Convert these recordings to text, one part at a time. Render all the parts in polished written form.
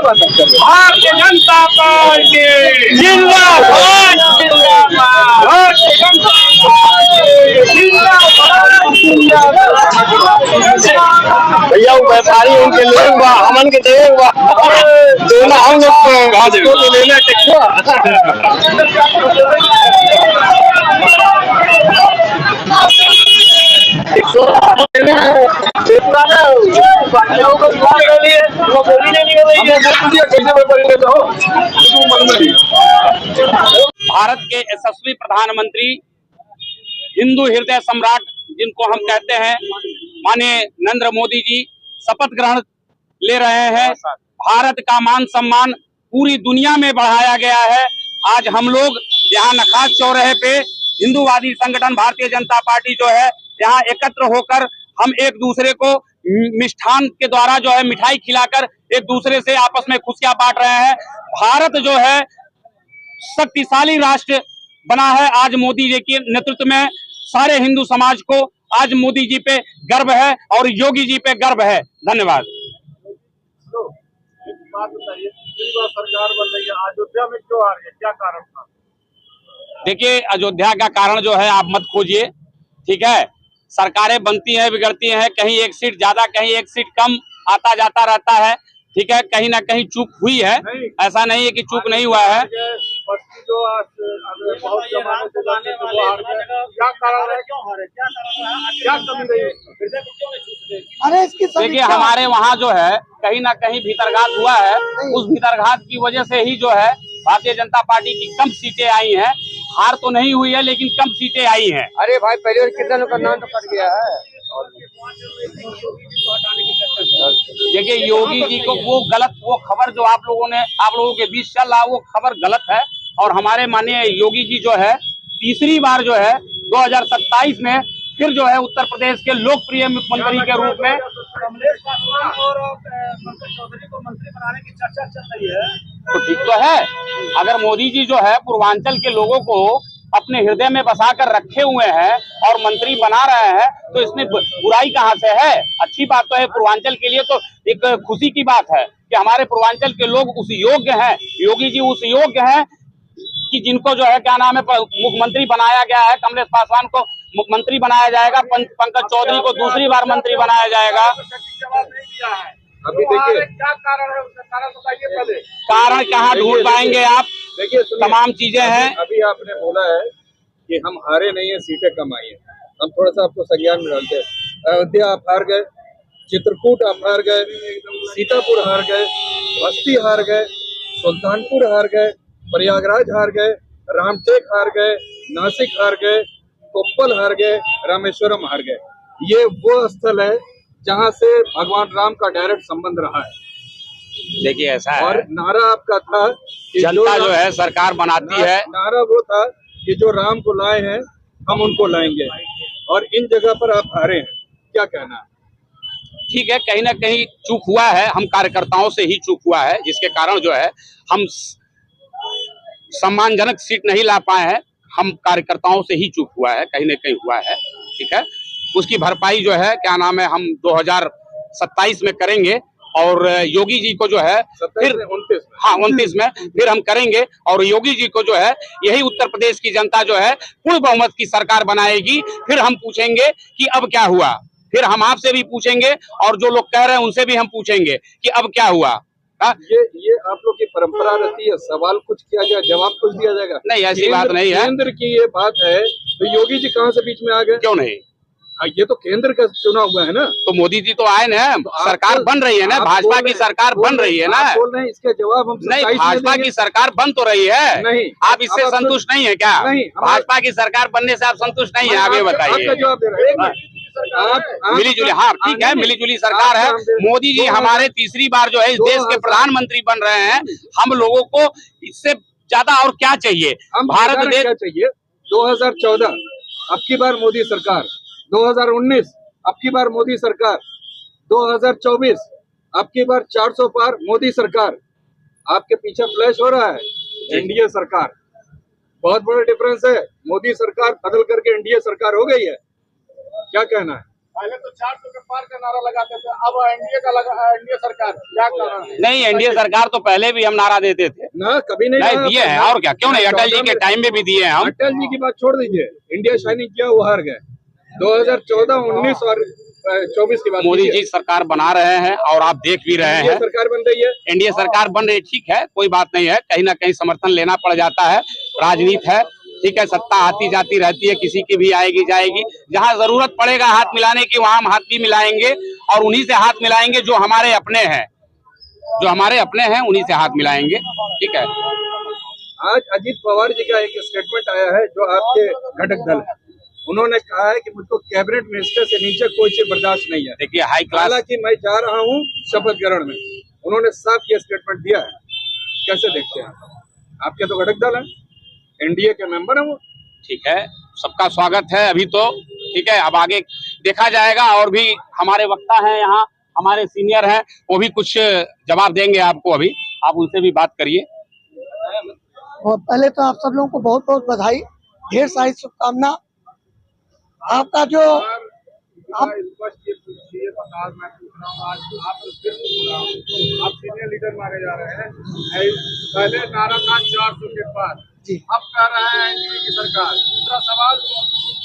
Bharatiya Janata party जिंदाबाद, Bharatiya Janata party जिंदाबाद। भैया वो व्यापारी उनके लोग बा, हमन के देख बा, दोनों हम लोग को लेना भारत के यशस्वी प्रधानमंत्री, हिंदू हृदय सम्राट जिनको हम कहते हैं, माननीय नरेंद्र मोदी जी शपथ ग्रहण ले रहे हैं। भारत का मान सम्मान पूरी दुनिया में बढ़ाया गया है। आज हम लोग यहाँ नखास चौराहे पे हिंदूवादी संगठन भारतीय जनता पार्टी जो है यहाँ एकत्र होकर हम एक दूसरे को मिष्ठान के द्वारा जो है मिठाई खिलाकर एक दूसरे से आपस में खुशियां बांट रहे हैं। भारत जो है शक्तिशाली राष्ट्र बना है आज मोदी जी के नेतृत्व में। सारे हिंदू समाज को आज मोदी जी पे गर्व है और योगी जी पे गर्व है। धन्यवाद। बात बताइए, सरकार बन रही है, अयोध्या में क्यों आ रही है, क्या कारण था? देखिए, अयोध्या का कारण जो है आप मत खोजिए, ठीक है। सरकारें बनती हैं बिगड़ती हैं, कहीं एक सीट ज्यादा कहीं एक सीट कम आता जाता रहता है, ठीक है। कहीं ना कहीं चूक हुई है, ऐसा नहीं है कि चूक नहीं हुआ है। जो बहुत जमाने से क्या कारण है, क्यों हारे, क्या कमी रही? देखिए, हमारे वहाँ जो है कहीं ना कहीं भीतरघात हुआ है। उस भीतरघात की वजह से ही जो है भारतीय जनता पार्टी की कम सीटें आई हैं। हार तो नहीं हुई है लेकिन कम सीटें आई हैं। अरे भाई, पहले कितना लोग का नाम तो कट गया है। देखिए, योगी जी को वो खबर जो आप लोगों के बीच चल रहा है वो खबर गलत है। और हमारे माननीय योगी जी जो है तीसरी बार जो है 2027 में फिर जो है उत्तर प्रदेश के लोकप्रिय मुख्यमंत्री के रूप में कमलेश पासवान और पंकज चौधरी को मंत्री बनाने की चर्चा चल रही है। तो ठीक तो है, अगर मोदी जी जो है पूर्वांचल के लोगों को अपने हृदय में बसा कर रखे हुए हैं और मंत्री बना रहे हैं तो इसमें बुराई कहाँ से है? अच्छी बात तो है। पूर्वांचल के लिए तो एक खुशी की बात है कि हमारे पूर्वांचल के लोग उस योग्य हैं, योगी जी उस योग्य हैं कि जिनको जो है क्या नाम है मुख्यमंत्री बनाया गया है। कमलेश पासवान को मुख्यमंत्री बनाया जाएगा, पंकज चौधरी को दूसरी बार मंत्री बनाया जाएगा। अभी देखिए क्या कारण है, उसका कारण बताइए पहले। कारण कहाँ ढूंढ पाएंगे आप? देखिए, तमाम चीजें हैं। अभी आपने बोला है कि हम हारे नहीं है, सीटें कम आई है। हम थोड़ा सा आपको संज्ञान में डालते हैं। अयोध्या आप हार गए, चित्रकूट आप हार गए, सीतापुर हार गए, बस्ती हार गए, सुल्तानपुर हार गए, प्रयागराज हार गए, रामटेक हार गए, नासिक हार गए, कोप्पल हार गए, रामेश्वरम हार गए। ये वो स्थल है जहाँ से भगवान राम का डायरेक्ट संबंध रहा है। देखिए, ऐसा है और नारा आपका था कि जनता जो है सरकार बनाती है। नारा वो था कि जो राम को लाए हैं हम उनको लाएंगे, और इन जगह पर आप हारे हैं, क्या कहना है? ठीक है, कहीं ना कहीं चूक हुआ है, हम कार्यकर्ताओं से ही चूक हुआ है, जिसके कारण जो है हम सम्मानजनक सीट नहीं ला पाए हैं। हम कार्यकर्ताओं से ही चूक हुआ है, कहीं ना कहीं हुआ है, ठीक है। उसकी भरपाई जो है क्या नाम है हम 2027 में करेंगे और योगी जी को जो है फिर 29 में फिर हम करेंगे और योगी जी को जो है यही उत्तर प्रदेश की जनता जो है पूर्ण बहुमत की सरकार बनाएगी। फिर हम पूछेंगे कि अब क्या हुआ, फिर हम आपसे भी पूछेंगे और जो लोग कह रहे हैं उनसे भी हम पूछेंगे कि अब क्या हुआ। ये आप लोग की परंपरा रहती है, सवाल कुछ किया जाए जवाब कुछ दिया जाएगा। नहीं, ऐसी बात नहीं है। केंद्र की ये बात है तो योगी जी कहाँ से बीच में आ गए? क्यों नहीं, ये तो केंद्र का चुना हुआ है ना। तो मोदी जी तो आए ना, सरकार बन रही है ना, भाजपा की सरकार बन रही है ना। बोल रहे हैं इसका जवाब हम नहीं, भाजपा की सरकार बन तो रही है। नहीं, आप इससे संतुष्ट नहीं है क्या? नहीं, भाजपा की सरकार बनने से आप संतुष्ट नहीं है? आगे बताइए। जवाब दे रहे हैं मिली जुली, हाँ ठीक है, मिली जुली सरकार है। मोदी जी हमारे तीसरी बार जो है इस देश के प्रधानमंत्री बन रहे हैं। हम लोगों को इससे ज्यादा और क्या चाहिए? भारत देश क्या चाहिए? 2014 अब की बार मोदी सरकार, 2019 अब की बार मोदी सरकार, 2024 अब की बार 400 पार मोदी सरकार। आपके पीछे फ्लैश हो रहा है एनडीए सरकार। बहुत बड़ा डिफरेंस है। मोदी सरकार बदल करके एनडीए सरकार हो गई है। क्या कहना है? पहले तो 400 के पार का नारा लगाते थे, अब एनडीए का लगा, एनडीए सरकार क्या कारण है? नहीं, एनडीए सरकार तो पहले भी हम नारा देते थे ना, कभी नहीं दिए हैं, और क्या, क्यों नहीं, अटल जी के टाइम में भी दिए हैं हम। अटल जी की बात छोड़ दीजिए, इंडिया शाइनिंग किया वो हार गए। 2014, 19 और 24 की बात मोदी जी सरकार बना रहे हैं और आप देख भी रहे हैं, सरकार बन रही है, एनडीए सरकार बन रही है, ठीक है, कोई बात नहीं है, कहीं ना कहीं समर्थन लेना पड़ जाता है, राजनीति है, ठीक है, सत्ता आती जाती रहती है, किसी की भी आएगी जाएगी, जहां जरूरत पड़ेगा हाथ मिलाने की वहां हम हाथ भी मिलाएंगे और उन्हीं से हाथ मिलाएंगे जो हमारे अपने हैं, उन्हीं से हाथ मिलाएंगे, ठीक है। आज अजीत पवार जी का एक स्टेटमेंट आया है, जो आपके घटक दल है, उन्होंने कहा है कि मुझको कैबिनेट मिनिस्टर से नीचे कोई चीज बर्दाश्त नहीं है। देखिए, हाई क्लास, हालांकि मैं जा रहा हूं शपथ ग्रहण में, उन्होंने साफ ये स्टेटमेंट दिया है। कैसे देखते हैं आपके तो घटक दल है, एनडीए के मेंबर है वो, ठीक है, सबका स्वागत है अभी तो, ठीक है, अब आगे देखा जाएगा। और भी हमारे वक्ता हैं यहाँ, हमारे सीनियर हैं, वो भी कुछ जवाब देंगे आपको, अभी आप उनसे भी बात करिए। और पहले तो आप सब लोगों को बहुत बहुत बधाई, ढेर सारी शुभकामना। आपका जो आप सीनियर लीडर माने जा रहे हैं, पहले नारा था 400 के पार, अब कह रहे हैं एनडीए की सरकार। दूसरा सवाल,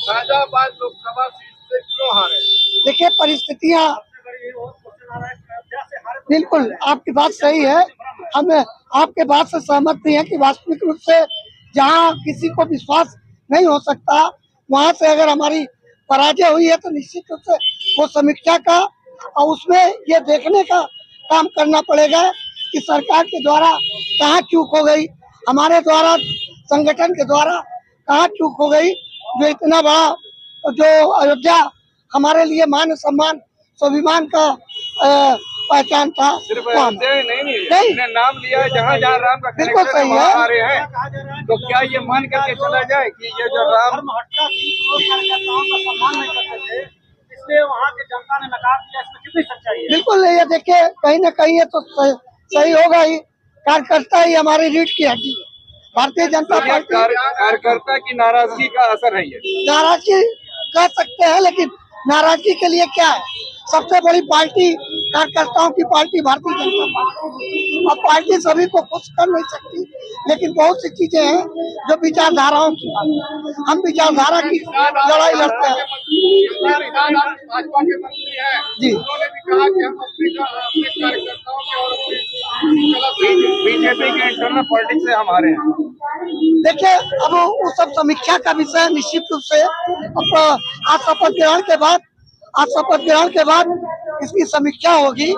फैजाबाद लोकसभा सीट से क्यों हारे? देखिए, परिस्थितियां, बिल्कुल आपकी बात सही है, हम आपके बात से सहमत भी हैं कि वास्तविक रूप से जहां किसी को विश्वास नहीं हो सकता, वहां से अगर हमारी पराजय हुई है तो निश्चित रूप से वो समीक्षा का और उसमें ये देखने का काम करना पड़ेगा कि सरकार के द्वारा कहाँ चूक हो गई, हमारे द्वारा संगठन के द्वारा कहाँ चूक हो गई, जो इतना बड़ा जो अयोध्या हमारे लिए मान सम्मान स्वाभिमान का पहचान था। सिर्फ अयोध्या ही नहीं, नाम लिया है, जहाँ जहाँ राम का बिल्कुल कैरेक्टर है सही वहाँ है। आ रहे हैं, तो क्या ये मान करके चला जाए कि ये जो राम इसलिए वहाँ की जनता ने नकार दिया, इसमें कितनी सच्चाई है? बिल्कुल, ये देखिए, कहीं ना कहीं ये तो सही होगा ही, कार्यकर्ता ही हमारी रीढ़ की हड्डी है। भारतीय जनता पार्टी कार्यकर्ता की नाराजगी का असर है ये, नाराजगी कह सकते हैं, लेकिन नाराजगी के लिए क्या है, सबसे बड़ी पार्टी कार्यकर्ताओं की पार्टी भारतीय जनता पार्टी, और पार्टी सभी को खुश कर नहीं सकती, लेकिन बहुत सी चीजें हैं जो विचारधाराओं की, हम विचारधारा की लड़ाई लड़ते हैं। भाजपा के मंत्री हैं जी, उन्होंने भी कहा कि हम अपने कार्यकर्ताओं के और बीजेपी के इंटरनल पॉलिटिक्स से हम हारे हैं। देखिए, अब वो सब समीक्षा का विषय निश्चित रूप से आज शपथ ग्रहण के बाद इसकी समीक्षा होगी,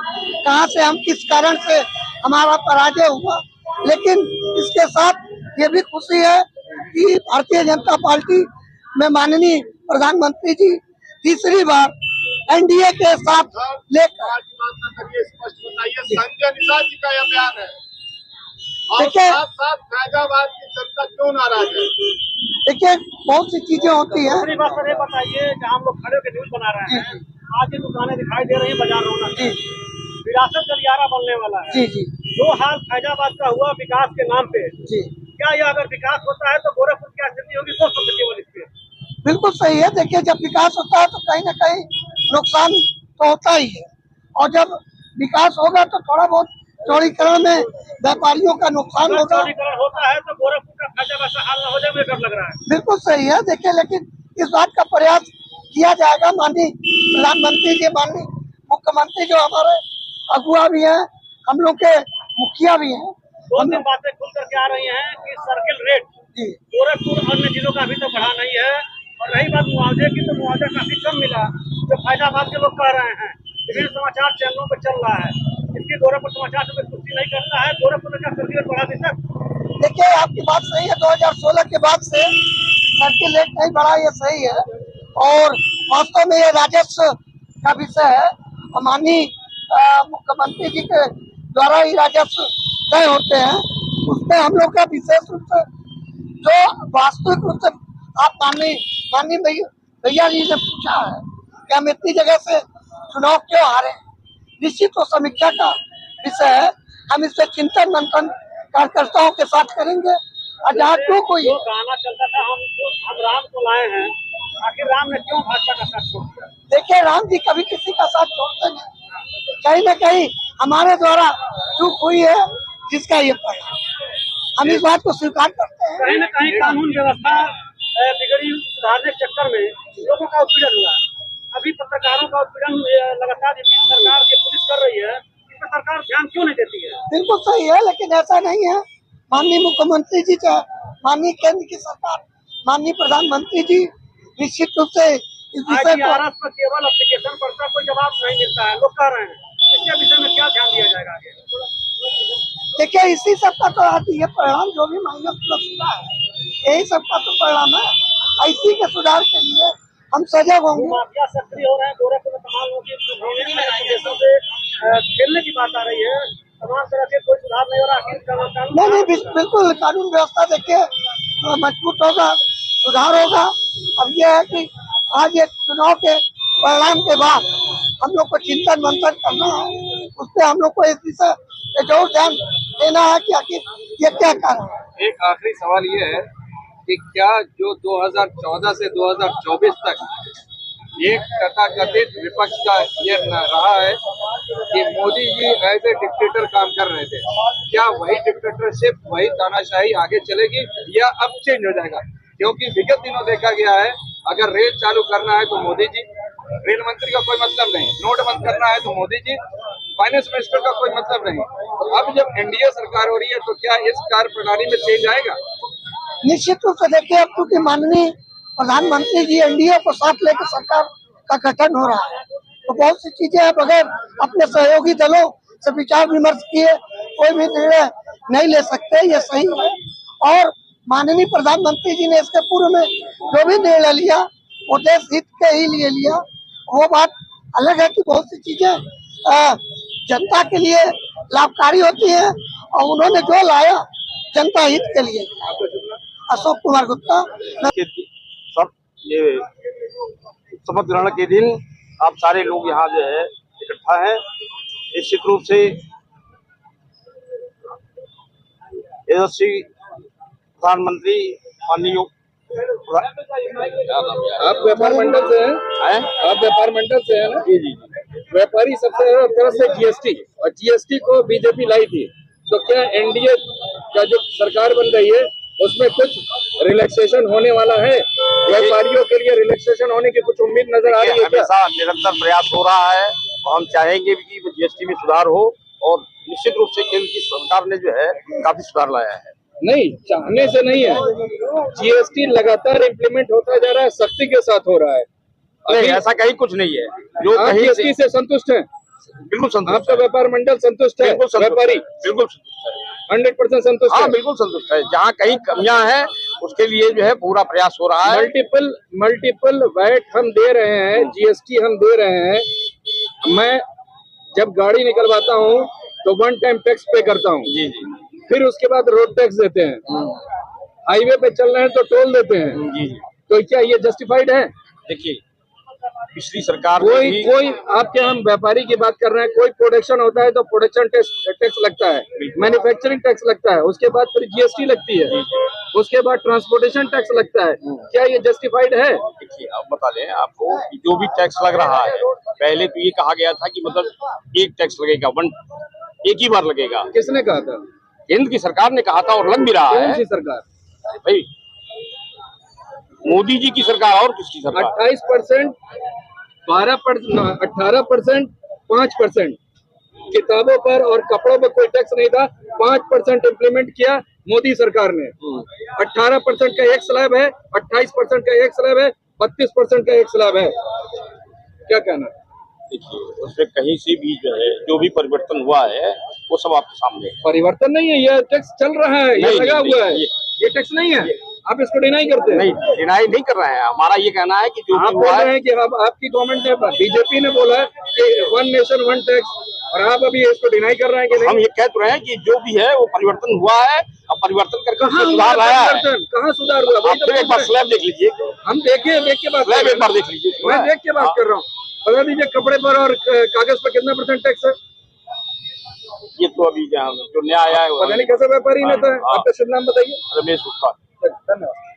कहाँ से हम किस कारण से हमारा पराजय हुआ। लेकिन इसके साथ ये भी खुशी है कि भारतीय जनता पार्टी में माननीय प्रधानमंत्री जी तीसरी बार एनडीए के साथ लेकर, स्पष्ट बताइए, संजय निषाद जी का यह बयान है, देखिए, साथ फैजाबाद की जनता क्यों नाराज है? देखिए, बहुत सी चीजें होती हैं। दूसरी बात सर ये बताइए, जहाँ हम लोग खड़े होकर न्यूज बना रहे हैं, आज ये दुकानें दिखाई दे रही है बाजार रौनक, जी, विरासत गलियारा बनने वाला है, जी, जी, जो हाल फैजाबाद का हुआ विकास के नाम पे, जी, क्या यह अगर विकास होता है तो गोरखपुर की स्थिति होगी? दो शब्द केवल इस पे। बिल्कुल सही है। देखिए, जब विकास होता है तो कहीं न कहीं नुकसान तो होता ही है, और जब विकास होगा तो थोड़ा बहुत चौड़ीकरण में व्यापारियों का नुकसान होगा। चौड़ीकरण होता है तो गोरखपुर का फैजाबाद से हाल न हो जाए, मुझे डर लग रहा है। बिल्कुल सही है। देखिए, लेकिन इस बात का प्रयास किया जाएगा, माननीय प्रधानमंत्री जी, माननीय मुख्यमंत्री जो हमारे अगुआ भी हैं, हम लोग के मुखिया भी हैं, दो तीन बातें खुल करके आ रही हैं कि सर्किल रेट जी, गोरखपुर अन्य जिलों का अभी तो बढ़ा नहीं है, और रही बात मुआवजे की, तो मुआवजा काफी कम मिला, जो फैजाबाद के लोग कह रहे हैं, विभिन्न समाचार चैनलों पर चल रहा है, इसकी गोरखपुर समाचार से पुष्टि नहीं करता है। गोरखपुर में क्या सर्किल रेट बढ़ा देता है? देखिए, आपकी बात सही है, 2016 के बाद से सर्किल रेट नहीं बढ़ा, ये सही है, और वास्तव में ये राजस्व का विषय है, माननीय मुख्यमंत्री जी के द्वारा ही राजस्व तय होते हैं, उसमें हम लोग का विशेष रूप से जो वास्तविक रूप से आप माननीय भैया जी ने पूछा है कि हम इतनी जगह से चुनाव क्यों हारे, निश्चित तो समीक्षा का विषय है, हम इस पे चिंतन मंथन कार्यकर्ताओं के साथ करेंगे, और जहाँ क्यों कोई जो गाना चलता था, हम राम को लाए हैं, आखिर राम ने क्यों भाजपा का साथ छोड़ दिया? देखिए, राम जी कभी किसी का साथ छोड़ते नहीं। कहीं न कहीं हमारे द्वारा चूक हुई है, जिसका ये परिणाम हम इस बात को स्वीकार करते हैं। कहीं न कहीं कानून व्यवस्था बिगड़ी, सुधारने के चक्कर में लोगों का उत्पीड़न हुआ। अभी पत्रकारों का उत्पीड़न लगातार सरकार की पुलिस कर रही है, इस पर सरकार ध्यान क्यों नहीं देती है? बिल्कुल सही है, लेकिन ऐसा नहीं है। माननीय मुख्यमंत्री जी, माननीय केंद्र की सरकार, माननीय प्रधानमंत्री जी निश्चित रूप से इस विषय को IRS पर केवल एप्लीकेशन पर का कोई जवाब नहीं मिलता है, लोग कह रहे हैं। इसके विषय में क्या ध्यान दिया जाएगा आगे? देखिए, इसी सब का तो आज ये परिणाम जो भी माइनस प्लस हुआ है, यही सब का तो परिणाम है। इसी के सुधार के लिए हम सजग होंगे। माफिया सक्रिय हो रहे हैं, गोरखपुर में तमाम लोगों की खेलने की बात आ रही है, तमाम तरह से कोई सुधार नहीं हो रहा। नहीं, बिल्कुल कानून व्यवस्था देखिए मजबूत होगा, सुधार होगा। अब यह है कि आज ये चुनाव के परिणाम के बाद हम लोग को चिंतन मंथन करना है, उस पर हम लोग को इस विषय पे जरूर ध्यान देना है कि आखिर ये क्या कारण है। एक आखिरी सवाल ये है कि क्या जो 2014 से 2024 तक एक तथाकथित विपक्ष का ये रहा है कि Modi ji as a dictator काम कर रहे थे, क्या वही डिक्टेटरशिप, वही तानाशाही आगे चलेगी या अब चेंज हो जाएगा? क्योंकि विगत दिनों देखा गया है, अगर रेल चालू करना है तो मोदी जी, रेल मंत्री का कोई मतलब नहीं, नोट बंद करना है तो मोदी जी, फाइनेंस मिनिस्टर का कोई मतलब नहीं। तो अब जब एनडीए सरकार हो रही है तो क्या इस कार्य प्रणाली में चेंज आएगा? निश्चित रूप से देखिए, अब क्योंकि माननीय प्रधानमंत्री जी एनडीए को साथ लेकर सरकार का गठन हो रहा है, तो बहुत सी चीजें बगैर अपने सहयोगी दलों से विचार विमर्श किए कोई भी निर्णय नहीं ले सकते, ये सही है। और माननीय प्रधानमंत्री जी ने इसके पूर्व में जो भी निर्णय लिया वो देश हित के ही लिए लिया। वो बात अलग है कि बहुत सी चीजें जनता के लिए लाभकारी होती है, और उन्होंने जो लाया जनता हित के लिए। अशोक कुमार गुप्ता। सब ये शपथ ग्रहण के दिन आप सारे लोग यहाँ जो है इकट्ठा हैं। निश्चित रूप से यशस्वी प्रधानमंत्री माननीय आप व्यापार मंडल से हैं? आप व्यापार मंडल से हैं ना? जी। व्यापारी सबसे तरफ से जीएसटी, और जीएसटी को बीजेपी लाई थी, तो क्या एनडीए का जो सरकार बन रही है उसमें कुछ रिलैक्सेशन होने वाला है? व्यापारियों के लिए रिलैक्सेशन होने की कुछ उम्मीद नजर आ रही है? हमेशा निरंतर प्रयास हो रहा है और हम चाहेंगे कि जीएसटी में सुधार हो, और निश्चित रूप से केंद्र की सरकार ने जो है काफी सुधार लाया है। नहीं, चाहने से नहीं है, जीएसटी लगातार इम्प्लीमेंट होता जा रहा है, सख्ती के साथ हो रहा है। नहीं, ऐसा कहीं कुछ नहीं है। जो आप कहीं जीएसटी से संतुष्ट हैं? बिल्कुल संतुष्ट आपका व्यापार मंडल संतुष्ट है? व्यापारी बिल्कुल 100% संतुष्ट है? हाँ, बिल्कुल संतुष्ट है। जहाँ कहीं कमियां हैं उसके लिए जो है पूरा प्रयास हो रहा है। मल्टीपल वैट हम दे रहे हैं, जीएसटी हम दे रहे हैं। मैं जब गाड़ी निकलवाता हूँ तो 1 टाइम टैक्स पे करता हूँ, जी। फिर उसके बाद रोड टैक्स देते हैं, हाईवे पे चल रहे हैं तो टोल देते हैं। जी। तो क्या ये जस्टिफाइड है? देखिए, पिछली सरकार कोई आपके, हम व्यापारी की बात कर रहे हैं, कोई प्रोडक्शन होता है तो प्रोडक्शन टैक्स लगता है, मैन्युफैक्चरिंग टैक्स लगता है, उसके बाद फिर जीएसटी लगती है, उसके बाद ट्रांसपोर्टेशन टैक्स लगता है। क्या ये जस्टिफाइड है? देखिए, अब बता दें आपको, जो भी टैक्स लग रहा है, पहले तो ये कहा गया था कि मतलब एक टैक्स लगेगा, एक ही बार लगेगा। किसने कहा था? केंद्र की सरकार ने कहा था, और लग भी रहा है। कौन सी सरकार? भाई, मोदी जी की सरकार और किसकी सरकार? 28%, 12%, 18%, 5%। किताबों पर और कपड़ों पर कोई टैक्स नहीं था, 5% इम्प्लीमेंट किया मोदी सरकार ने। 18% का एक स्लैब है, 28% का एक स्लैब है, 32% का एक स्लैब है। क्या कहना? देखिए, उसमें कहीं से भी जो है जो भी परिवर्तन हुआ है वो सब आपके सामने है। परिवर्तन नहीं है, ये टैक्स चल रहा है, ये लगा हुआ है, ये टैक्स नहीं है। आप इसको डिनाई करते हैं? नहीं, डिनाई नहीं कर रहे हैं। हमारा ये कहना है कि जो आप बोल रहे हैं कि अब आपकी गवर्नमेंट ने, बीजेपी ने बोला है कि 1 नेशन 1 टैक्स, और आप अभी इसको डिनाई कर रहे हैं कि नहीं? हम ये कह रहे हैं कि जो भी है वो परिवर्तन हुआ है, और परिवर्तन करके सुधार लाया है। कहाँ सुधार हुआ? आप फिर एक बार स्लैब देख लीजिए। हम देख के बात, स्लैब एक बार देख लीजिए। मैं देख के बात कर रहा हूँ। बता दीजिए, कपड़े पर और कागज पर कितना % टैक्स है? ये तो अभी जो नया आया है, पता नहीं कैसा व्यापारी नेता है। आपका शुभ नाम बताइए। रमेश गुप्ता। धन्यवाद।